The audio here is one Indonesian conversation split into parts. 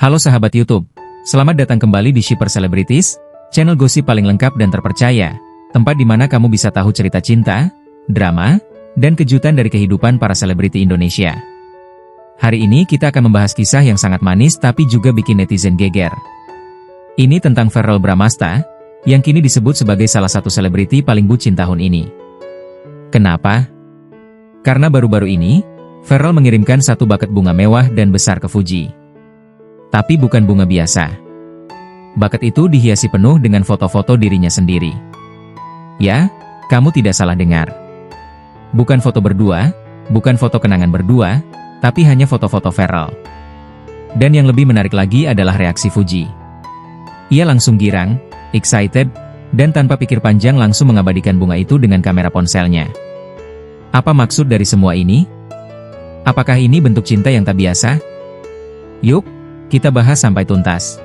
Halo sahabat YouTube, selamat datang kembali di Shipper Celebrities, channel gosip paling lengkap dan terpercaya, tempat di mana kamu bisa tahu cerita cinta, drama, dan kejutan dari kehidupan para selebriti Indonesia. Hari ini kita akan membahas kisah yang sangat manis tapi juga bikin netizen geger. Ini tentang Verrell Bramasta, yang kini disebut sebagai salah satu selebriti paling bucin tahun ini. Kenapa? Karena baru-baru ini, Verrell mengirimkan satu buket bunga mewah dan besar ke Fuji. Tapi bukan bunga biasa. Buket itu dihiasi penuh dengan foto-foto dirinya sendiri. Ya, kamu tidak salah dengar. Bukan foto berdua, bukan foto kenangan berdua, tapi hanya foto-foto Verrell. Dan yang lebih menarik lagi adalah reaksi Fuji. Ia langsung girang, excited, dan tanpa pikir panjang langsung mengabadikan bunga itu dengan kamera ponselnya. Apa maksud dari semua ini? Apakah ini bentuk cinta yang tak biasa? Yuk, kita bahas sampai tuntas.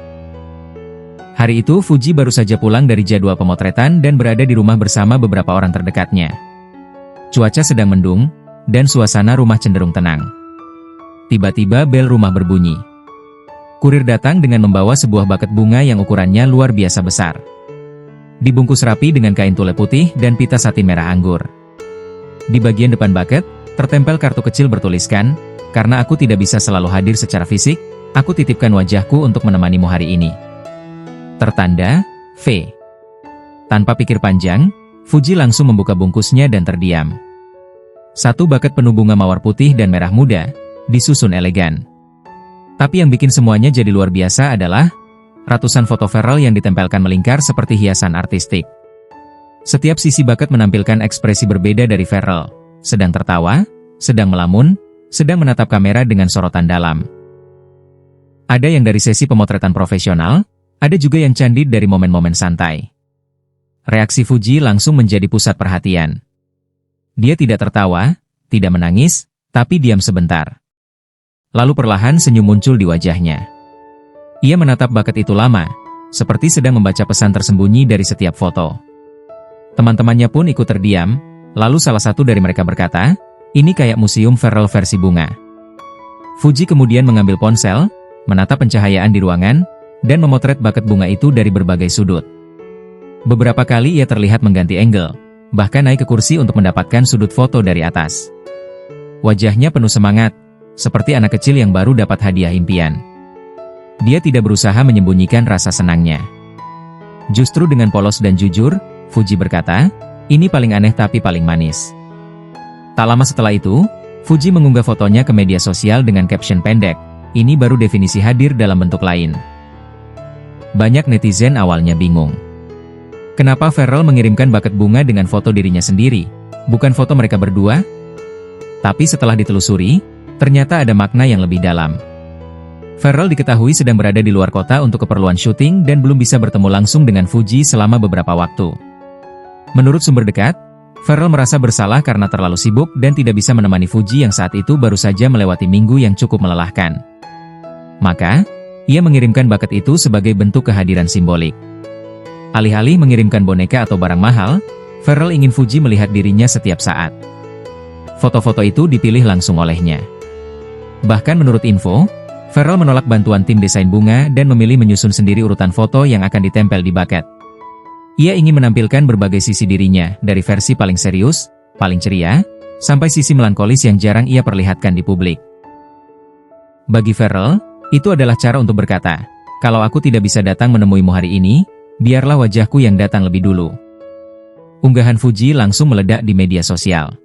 Hari itu Fuji baru saja pulang dari jadwal pemotretan dan berada di rumah bersama beberapa orang terdekatnya. Cuaca sedang mendung, dan suasana rumah cenderung tenang. Tiba-tiba bel rumah berbunyi. Kurir datang dengan membawa sebuah buket bunga yang ukurannya luar biasa besar. Dibungkus rapi dengan kain tule putih dan pita satin merah anggur. Di bagian depan buket, tertempel kartu kecil bertuliskan, "Karena aku tidak bisa selalu hadir secara fisik, aku titipkan wajahku untuk menemanimu hari ini." Tertanda, V. Tanpa pikir panjang, Fuji langsung membuka bungkusnya dan terdiam. Satu buket penuh bunga mawar putih dan merah muda, disusun elegan. Tapi yang bikin semuanya jadi luar biasa adalah ratusan foto Verrell yang ditempelkan melingkar seperti hiasan artistik. Setiap sisi buket menampilkan ekspresi berbeda dari Verrell, sedang tertawa, sedang melamun, sedang menatap kamera dengan sorotan dalam. Ada yang dari sesi pemotretan profesional, ada juga yang candid dari momen-momen santai. Reaksi Fuji langsung menjadi pusat perhatian. Dia tidak tertawa, tidak menangis, tapi diam sebentar. Lalu perlahan senyum muncul di wajahnya. Ia menatap buket itu lama, seperti sedang membaca pesan tersembunyi dari setiap foto. Teman-temannya pun ikut terdiam, lalu salah satu dari mereka berkata, "Ini kayak museum Verrell versi bunga." Fuji kemudian mengambil ponsel, menatap pencahayaan di ruangan, dan memotret buket bunga itu dari berbagai sudut. Beberapa kali ia terlihat mengganti angle, bahkan naik ke kursi untuk mendapatkan sudut foto dari atas. Wajahnya penuh semangat, seperti anak kecil yang baru dapat hadiah impian. Dia tidak berusaha menyembunyikan rasa senangnya. Justru dengan polos dan jujur, Fuji berkata, "Ini paling aneh tapi paling manis." Tak lama setelah itu, Fuji mengunggah fotonya ke media sosial dengan caption pendek, "Ini baru definisi hadir dalam bentuk lain." Banyak netizen awalnya bingung. Kenapa Verrell mengirimkan buket bunga dengan foto dirinya sendiri, bukan foto mereka berdua? Tapi setelah ditelusuri, ternyata ada makna yang lebih dalam. Verrell diketahui sedang berada di luar kota untuk keperluan syuting dan belum bisa bertemu langsung dengan Fuji selama beberapa waktu. Menurut sumber dekat, Verrell merasa bersalah karena terlalu sibuk dan tidak bisa menemani Fuji yang saat itu baru saja melewati minggu yang cukup melelahkan. Maka, ia mengirimkan buket itu sebagai bentuk kehadiran simbolik. Alih-alih mengirimkan boneka atau barang mahal, Verrell ingin Fuji melihat dirinya setiap saat. Foto-foto itu dipilih langsung olehnya. Bahkan menurut info, Verrell menolak bantuan tim desain bunga dan memilih menyusun sendiri urutan foto yang akan ditempel di buket. Ia ingin menampilkan berbagai sisi dirinya, dari versi paling serius, paling ceria, sampai sisi melankolis yang jarang ia perlihatkan di publik. Bagi Verrell, itu adalah cara untuk berkata, "Kalau aku tidak bisa datang menemuimu hari ini, biarlah wajahku yang datang lebih dulu." Unggahan Fuji langsung meledak di media sosial.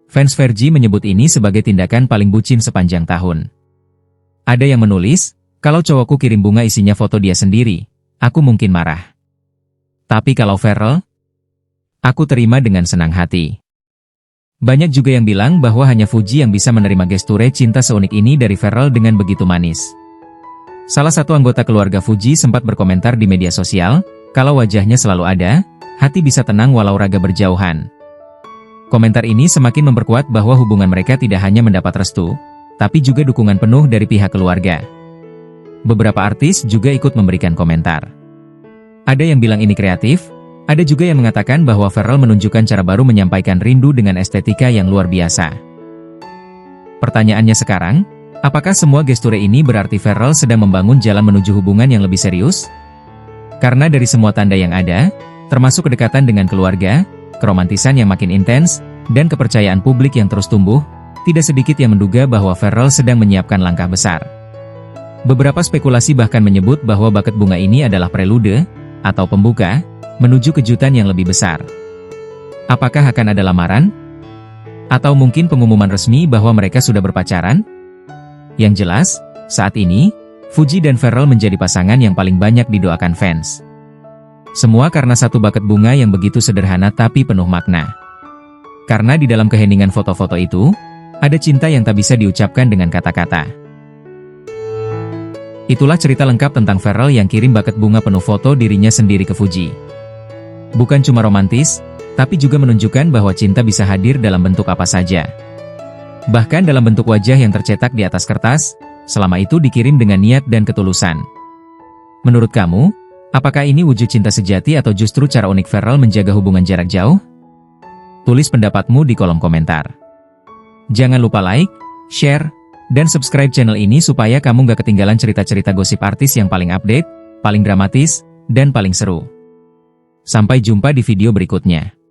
Fans Verji menyebut ini sebagai tindakan paling bucin sepanjang tahun. Ada yang menulis, "Kalau cowokku kirim bunga isinya foto dia sendiri, aku mungkin marah. Tapi kalau Verrell, aku terima dengan senang hati." Banyak juga yang bilang bahwa hanya Fuji yang bisa menerima gesture cinta seunik ini dari Verrell dengan begitu manis. Salah satu anggota keluarga Fuji sempat berkomentar di media sosial, "Kalau wajahnya selalu ada, hati bisa tenang walau raga berjauhan." Komentar ini semakin memperkuat bahwa hubungan mereka tidak hanya mendapat restu, tapi juga dukungan penuh dari pihak keluarga. Beberapa artis juga ikut memberikan komentar. Ada yang bilang ini kreatif, ada juga yang mengatakan bahwa Verrell menunjukkan cara baru menyampaikan rindu dengan estetika yang luar biasa. Pertanyaannya sekarang, Apakah semua gesture ini berarti Farrell sedang membangun jalan menuju hubungan yang lebih serius? Karena dari semua tanda yang ada, termasuk kedekatan dengan keluarga, keromantisan yang makin intens, dan kepercayaan publik yang terus tumbuh, tidak sedikit yang menduga bahwa Farrell sedang menyiapkan langkah besar. Beberapa spekulasi bahkan menyebut bahwa buket bunga ini adalah prelude, atau pembuka, menuju kejutan yang lebih besar. Apakah akan ada lamaran? Atau mungkin pengumuman resmi bahwa mereka sudah berpacaran? Yang jelas, saat ini, Fuji dan Farrell menjadi pasangan yang paling banyak didoakan fans. Semua karena satu buket bunga yang begitu sederhana tapi penuh makna. Karena di dalam keheningan foto-foto itu, ada cinta yang tak bisa diucapkan dengan kata-kata. Itulah cerita lengkap tentang Farrell yang kirim buket bunga penuh foto dirinya sendiri ke Fuji. Bukan cuma romantis, tapi juga menunjukkan bahwa cinta bisa hadir dalam bentuk apa saja. Bahkan dalam bentuk wajah yang tercetak di atas kertas, selama itu dikirim dengan niat dan ketulusan. Menurut kamu, apakah ini wujud cinta sejati atau justru cara unik Farrell menjaga hubungan jarak jauh? Tulis pendapatmu di kolom komentar. Jangan lupa like, share, dan subscribe channel ini supaya kamu gak ketinggalan cerita-cerita gosip artis yang paling update, paling dramatis, dan paling seru. Sampai jumpa di video berikutnya.